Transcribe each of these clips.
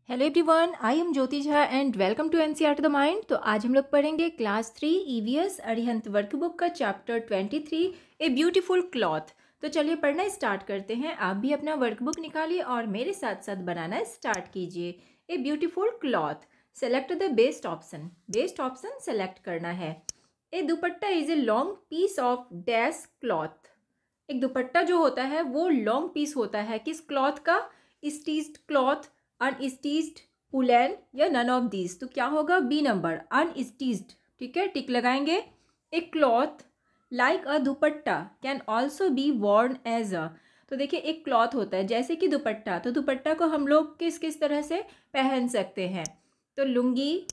Hello everyone, I am Jyoti Jha and welcome to NCERT the mind. तो आज हम लोग पढ़ेंगे क्लास 3 ईवीएस अरिहंत वर्कबुक का चैप्टर 23 ए ब्यूटीफुल क्लॉथ। तो चलिए पढ़ना स्टार्ट करते हैं। आप भी अपना वर्कबुक निकालिए और मेरे साथ साथ बनाना स्टार्ट कीजिए। A beautiful cloth, select the best option. Best option select करना है। A dupatta is a long piece of dash cloth. एक दुपट्टा जो होता है वो लॉन्ग पीस होता है किस क्लॉथ का? स्टीच्ड क्लॉथ, अनस्टिच्ड, वुलन या नन ऑफ दीज। तो क्या होगा? B number, unstitched. ठीक है, टिक लगाएंगे। A cloth like a dupatta can also be worn as a. तो देखिए एक क्लॉथ होता है जैसे कि दुपट्टा, तो दुपट्टा को हम लोग किस किस तरह से पहन सकते हैं? तो लुंगी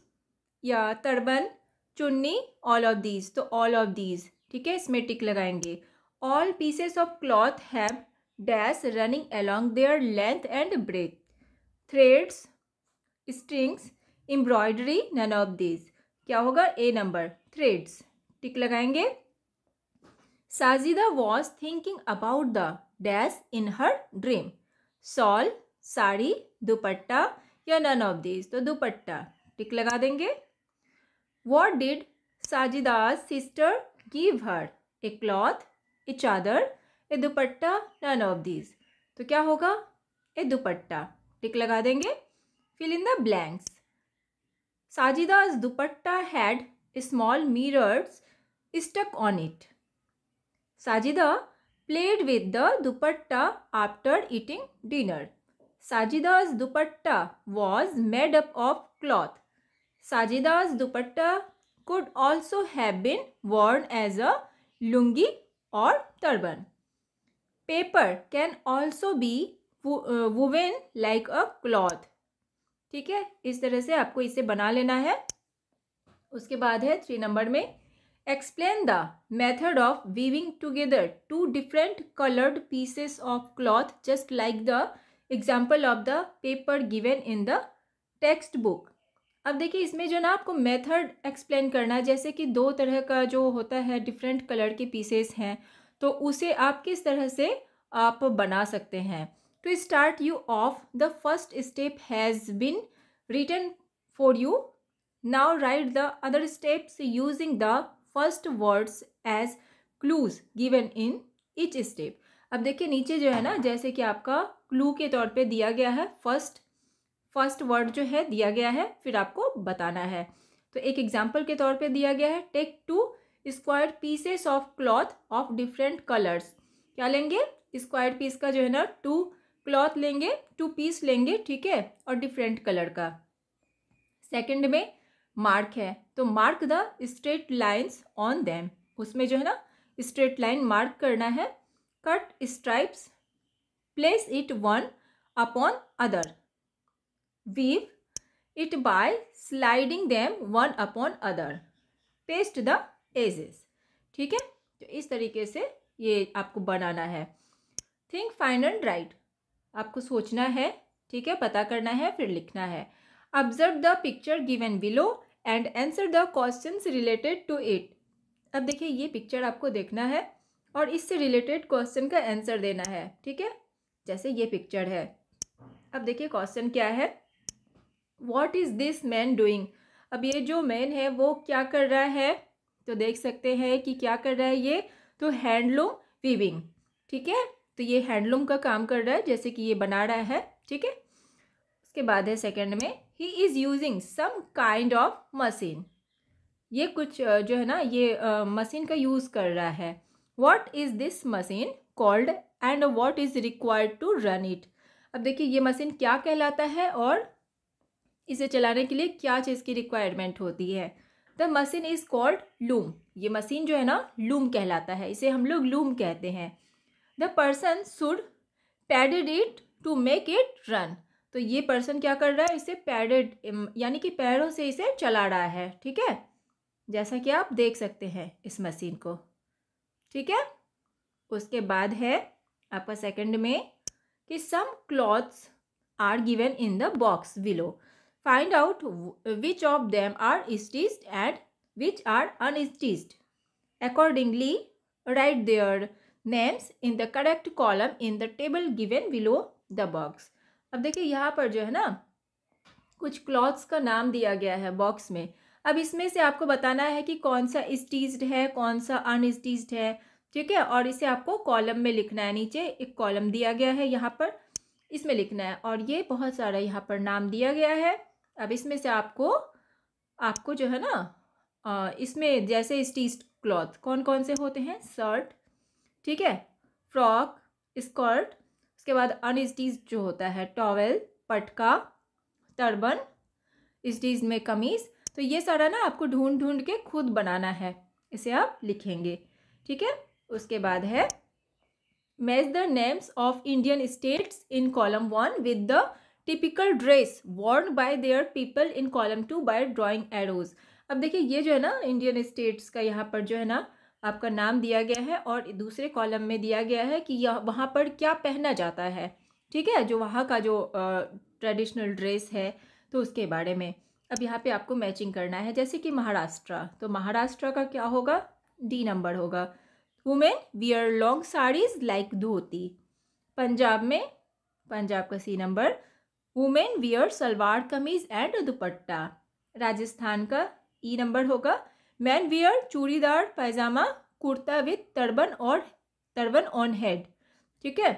या टर्बन, चुन्नी, ऑल ऑफ दीज। तो ऑल ऑफ दीज, ठीक है, इसमें टिक लगाएंगे। All pieces of cloth have dash running along their length and breadth, threads, strings, embroidery, none of these। क्या होगा? ए नंबर, threads, टिक लगाएंगे। Sajida was thinking about the dash in her dream, shawl, sari, दुपट्टा या none of these। तो दुपट्टा, tick लगा देंगे। What did साजिदा's sister give her? A cloth, a चादर, ए दुपट्टा, none of these। तो क्या होगा? ए दुपट्टा, टिक लगा देंगे। Fill in the blanks. Sajida's dupatta had small mirrors stuck on it. Sajida played with the dupatta after eating dinner. Sajida's dupatta was made up of cloth। Sajida's dupatta could also have been worn as a lungi or turban। Paper can also be woven like a cloth। ठीक है, इस तरह से आपको इसे बना लेना है। उसके बाद है 3 नंबर में, explain the method of weaving together two different coloured pieces of cloth just like the example of the paper given in the textbook. अब देखिए इसमें जो ना आपको मेथड एक्सप्लेन करना है, जैसे कि 2 तरह का जो होता है डिफरेंट कलर के पीसेस हैं, तो उसे आप किस तरह से आप बना सकते हैं। To start you off, the first step has been written for you. Now write the other steps using the first words as clues given in each step। अब देखिए नीचे जो है ना, जैसे कि आपका क्लू के तौर पे दिया गया है, फर्स्ट वर्ड जो है दिया गया है, फिर आपको बताना है। तो एक एग्जाम्पल के तौर पे दिया गया है, take 2 square pieces of cloth of different colours. क्या लेंगे? स्क्वायर पीस का जो है ना 2 क्लॉथ लेंगे, 2 पीस लेंगे, ठीक है, और डिफरेंट कलर का। सेकंड में मार्क है, तो mark the straight lines on them. उसमें जो है ना स्ट्रेट लाइन मार्क करना है। Cut stripes, place it one upon other. Weave it by sliding them one upon other. Paste the edges. ठीक है, तो इस तरीके से ये आपको बनाना है। थिंक, फाइंड एंड राइट, आपको सोचना है, ठीक है, पता करना है, फिर लिखना है। Observe the picture given below and answer the questions related to it. अब देखिए ये पिक्चर आपको देखना है और इससे रिलेटेड क्वेश्चन का आंसर देना है। ठीक है, जैसे ये पिक्चर है। अब देखिए क्वेश्चन क्या है, what is this man doing. अब ये जो मैन है वो क्या कर रहा है? तो देख सकते हैं कि क्या कर रहा है ये, तो हैंडलूम वीविंग। ठीक है, तो ये हैंडलूम का काम कर रहा है, जैसे कि ये बना रहा है। ठीक है, उसके बाद है सेकंड में, he is using some kind of machine. ये कुछ जो है ना ये मशीन का यूज़ कर रहा है। What is this machine called and what is required to run it. अब देखिए ये मशीन क्या कहलाता है और इसे चलाने के लिए क्या चीज़ की रिक्वायरमेंट होती है। The machine is called loom. ये मशीन जो है ना लूम कहलाता है, इसे हम लोग लूम कहते हैं। The person should pedal it to make it run. तो ये पर्सन क्या कर रहा है? इसे पैडेड यानी कि पैरों से इसे चला रहा है। ठीक है, जैसा कि आप देख सकते हैं इस मशीन को। ठीक है, उसके बाद है आपका सेकंड में कि some cloths are given in the box below. Find out which of them are stitched and which are unstitched. Accordingly write their names in the correct column in the table given below the box। अब देखिए यहाँ पर जो है ना कुछ clothes का नाम दिया गया है बॉक्स में। अब इसमें से आपको बताना है कि कौन सा स्टिच्ड है, कौन सा अनस्टिच्ड है, ठीक है। और इसे आपको कॉलम में लिखना है। नीचे एक कॉलम दिया गया है यहाँ पर, इसमें लिखना है। और ये बहुत सारा यहाँ पर नाम दिया गया है। अब इसमें से आपको जो है ना इसमें जैसे स्टिच्ड क्लॉथ कौन कौन से होते हैं, शर्ट, ठीक है, फ्रॉक, स्कर्ट, उसके बाद अनस्टिच्ड जो होता है टॉवेल, पटका, टर्बन, स्टिच्ड में कमीज। तो ये सारा ना आपको ढूंढ ढूंढ के खुद बनाना है, इसे आप लिखेंगे, ठीक है। उसके बाद है match the names of Indian states in column 1 with the typical dress worn by their people in column 2 by drawing arrows. अब देखिए ये जो है ना इंडियन स्टेट्स का यहाँ पर जो है ना आपका नाम दिया गया है और दूसरे कॉलम में दिया गया है कि यह वहाँ पर क्या पहना जाता है, ठीक है, जो वहाँ का जो ट्रेडिशनल ड्रेस है तो उसके बारे में। अब यहाँ पे आपको मैचिंग करना है। जैसे कि महाराष्ट्र, तो महाराष्ट्र का क्या होगा, डी नंबर होगा। Women wear long saris like dhoti. Punjab में, पंजाब का C number, women wear salwar kameez and dupatta. Rajasthan का ई नंबर होगा। Man wear churidar pyjama kurta with turban on head, ठीक है।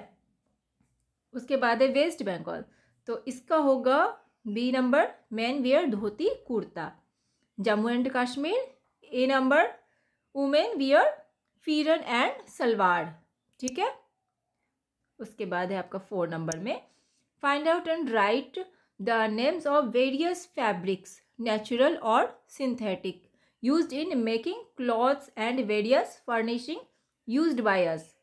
उसके बाद है वेस्ट बंगाल, तो इसका होगा B number, man wear dhoti kurta. Jammu and Kashmir, A number, women wear pheran and salwar, ठीक है। उसके बाद है आपका 4 नंबर में, find out and write the names of various fabrics natural और synthetic used in making clothes and various furnishing used by us.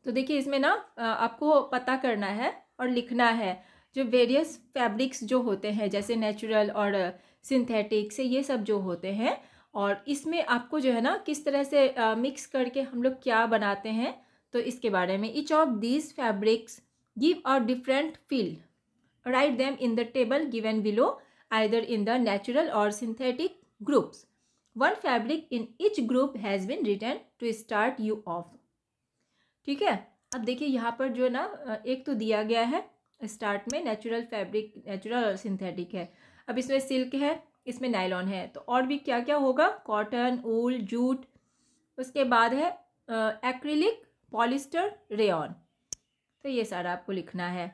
तो देखिए इसमें ना आपको पता करना है और लिखना है जो वेरियस फैब्रिक्स जो होते हैं, जैसे नेचुरल और सिंथेटिक से ये सब जो होते हैं, और इसमें आपको जो है ना किस तरह से मिक्स करके हम लोग क्या बनाते हैं, तो इसके बारे में। Each of these fabrics give a different feel, write them in the table given below either in the natural और synthetic groups. One fabric in each group has been written to start you off, ठीक है। अब देखिए यहाँ पर जो है ना एक तो दिया गया है स्टार्ट में नेचुरल फैब्रिक, नेचुरल और सिंथेटिक है। अब इसमें सिल्क है, इसमें नायलॉन है, तो और भी क्या क्या होगा, कॉटन, वूल, जूट। उसके बाद है एक्रिलिक, पॉलिस्टर, रेयॉन। तो ये सारा आपको लिखना है।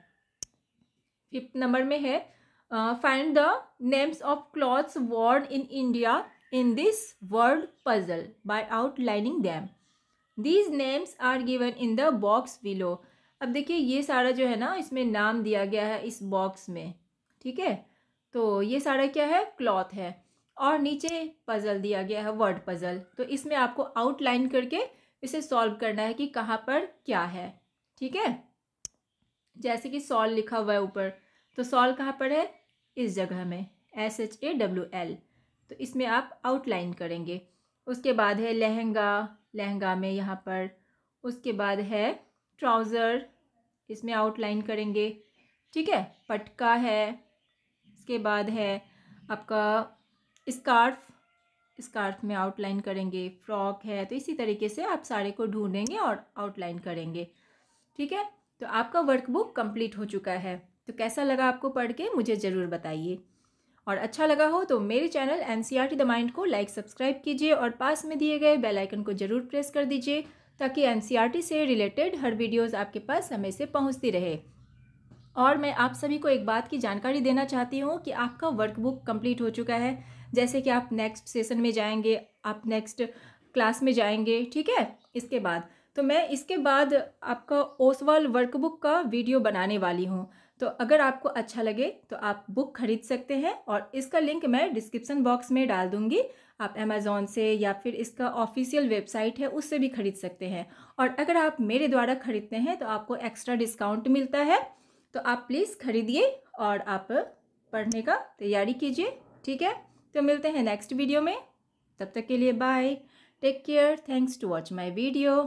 5th नंबर में है find the names of clothes worn in India in this word puzzle by outlining them. These names are given in the box below. अब देखिए ये सारा जो है ना इसमें नाम दिया गया है इस बॉक्स में, ठीक है। तो ये सारा क्या है, क्लॉथ है, और नीचे पजल दिया गया है, वर्ड पजल। तो इसमें आपको आउटलाइन करके इसे सॉल्व करना है कि कहाँ पर क्या है, ठीक है। जैसे कि सॉल लिखा हुआ है ऊपर, तो सॉल कहाँ पर है, इस जगह में, SHAWL। तो इसमें आप आउटलाइन करेंगे। उसके बाद है लहंगा, लहंगा में यहाँ पर। उसके बाद है ट्राउज़र, इसमें आउटलाइन करेंगे, ठीक है। पटका है। इसके बाद है आपका स्कार्फ, स्कार्फ में आउटलाइन करेंगे। फ्रॉक है, तो इसी तरीके से आप सारे को ढूंढेंगे और आउटलाइन करेंगे, ठीक है। तो आपका वर्कबुक कंप्लीट हो चुका है। तो कैसा लगा आपको पढ़ के मुझे ज़रूर बताइए, और अच्छा लगा हो तो मेरे चैनल NCERT द माइंड को लाइक सब्सक्राइब कीजिए और पास में दिए गए बेल आइकन को ज़रूर प्रेस कर दीजिए, ताकि NCERT से रिलेटेड हर वीडियोज़ आपके पास समय से पहुंचती रहे। और मैं आप सभी को एक बात की जानकारी देना चाहती हूँ कि आपका वर्कबुक कंप्लीट हो चुका है। जैसे कि आप नेक्स्ट सेशन में जाएंगे, आप नेक्स्ट क्लास में जाएंगे, ठीक है। इसके बाद तो मैं इसके बाद आपका ओसवाल वर्कबुक का वीडियो बनाने वाली हूँ। तो अगर आपको अच्छा लगे तो आप बुक खरीद सकते हैं, और इसका लिंक मैं डिस्क्रिप्शन बॉक्स में डाल दूँगी। आप अमेज़ॉन से या फिर इसका ऑफिशियल वेबसाइट है उससे भी खरीद सकते हैं। और अगर आप मेरे द्वारा खरीदते हैं तो आपको एक्स्ट्रा डिस्काउंट मिलता है। तो आप प्लीज़ खरीदिए और आप पढ़ने का तैयारी कीजिए, ठीक है। तो मिलते हैं नेक्स्ट वीडियो में, तब तक के लिए bye, take care, thanks to watch my video.